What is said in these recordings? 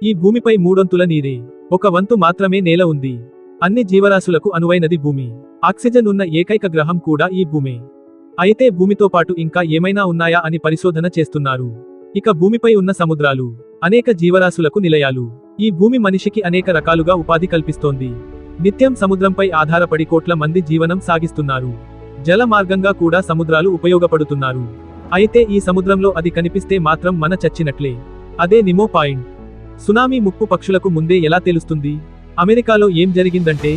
ఈ భూమిపై మూడొంతుల నీరే, ఒక వంతు మాత్రమే నేల ఉంది. అన్ని జీవరాశులకు అనువైనది భూమి. ఆక్సిజన్ ఉన్న ఏకైక గ్రహం కూడా ఈ భూమే. అయితే భూమితో పాటు ఇంకా ఏమైనా ఉన్నాయా అని పరిశోధన చేస్తున్నారు. ఇక భూమిపై ఉన్న సముద్రాలు అనేక జీవరాశులకు నిలయాలు. ఈ భూమి మనిషికి అనేక రకాలుగా ఉపాధి కల్పిస్తోంది. నిత్యం సముద్రంపై ఆధారపడి కోట్ల మంది జీవనం సాగిస్తున్నారు. జల మార్గంగా కూడా సముద్రాలు ఉపయోగపడుతున్నారు. అయితే ఈ సముద్రంలో అది కనిపిస్తే మాత్రం మన చచ్చినట్లే. అదే నిమో పాయింట్. సునామీ ముప్పు పక్షులకు ముందే ఎలా తెలుస్తుంది? అమెరికాలో ఏం జరిగిందంటే,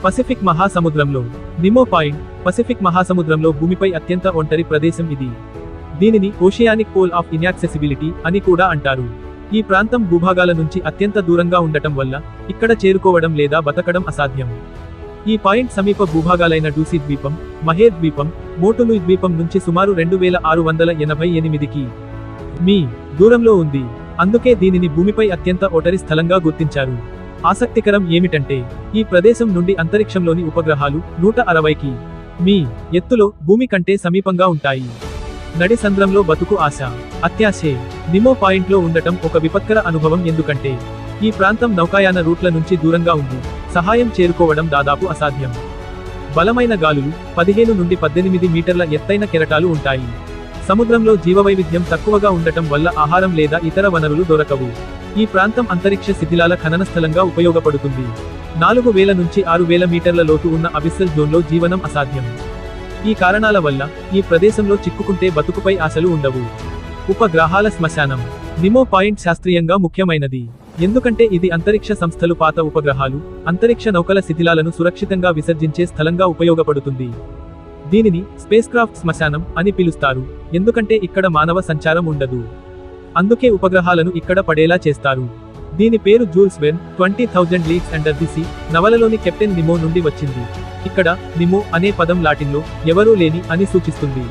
పసిఫిక్ మహాసముద్రంలో నిమో పాయింట్. పసిఫిక్ మహాసముద్రంలో భూమిపై అత్యంత ఒంటరి ప్రదేశం ఇది. దీనిని ఓషియానిక్ పోల్ ఆఫ్ ఇన్యాక్సెసిబిలిటీ అని కూడా అంటారు. ఈ ప్రాంతం భూభాగాల నుంచి అత్యంత దూరంగా ఉండటం వల్ల ఇక్కడ చేరుకోవడం లేదా బతకడం అసాధ్యం. ఈ పాయింట్ సమీప భూభాగాలైన డూసీ ద్వీపం, మహేర్ ద్వీపం, మోటునుయ్ ద్వీపం నుంచి సుమారు 2688 మీ దూరంలో ఉంది. అందుకే దీనిని భూమిపై అత్యంత ఒంటరి స్థలంగా గుర్తించారు. ఆసక్తికరం ఏమిటంటే, ఈ ప్రదేశం నుండి అంతరిక్షంలోని ఉపగ్రహాలు 160 మీ ఎత్తులో భూమి కంటే సమీపంగా ఉంటాయి. నడి సంద్రంలో బతుకు ఆశ, అత్యాశే. నిమో పాయింట్లో ఉండటం ఒక విపత్కర అనుభవం. ఎందుకంటే ఈ ప్రాంతం నౌకాయాన రూట్ల నుంచి దూరంగా ఉంది. సహాయం చేరుకోవడం దాదాపు అసాధ్యం. బలమైన గాలులు, 15 నుండి 18 మీటర్ల ఎత్తైన కెరటాలు ఉంటాయి. సముద్రంలో జీవవైవిధ్యం తక్కువగా ఉండటం వల్ల ఆహారం లేదా ఇతర వనరులు దొరకవు. ఈ ప్రాంతం అంతరిక్ష శిథిలాల ఖనన స్థలంగా ఉపయోగపడుతుంది. 4000 నుంచి 6000 మీటర్ల లోతు ఉన్న అబిస్సల్ జోన్లో జీవనం అసాధ్యం. ఈ కారణాల వల్ల ఈ ప్రదేశంలో చిక్కుకుంటే బతుకుపై ఆశలు ఉండవు. ఉపగ్రహాల శ్మశానం. నిమో పాయింట్ శాస్త్రీయంగా ముఖ్యమైనది. ఎందుకంటే ఇది అంతరిక్ష సంస్థలు పాత ఉపగ్రహాలు, అంతరిక్ష నౌకల శిథిలాలను సురక్షితంగా విసర్జించే స్థలంగా ఉపయోగపడుతుంది. దీనిని స్పేస్ క్రాఫ్ట్ శ్మశానం అని పిలుస్తారు. ఎందుకంటే ఇక్కడ మానవ సంచారం ఉండదు. అందుకే ఉపగ్రహాలను ఇక్కడ పడేలా చేస్తారు. దీని పేరు Jules Verne 20,000 leagues under the sea నవలలోని కెప్టెన్ నిమో నుండి వచ్చింది. ఇక్కడ నిమో అనే పదం లాటిన్లో ఎవరూ లేని అని సూచిస్తుంది.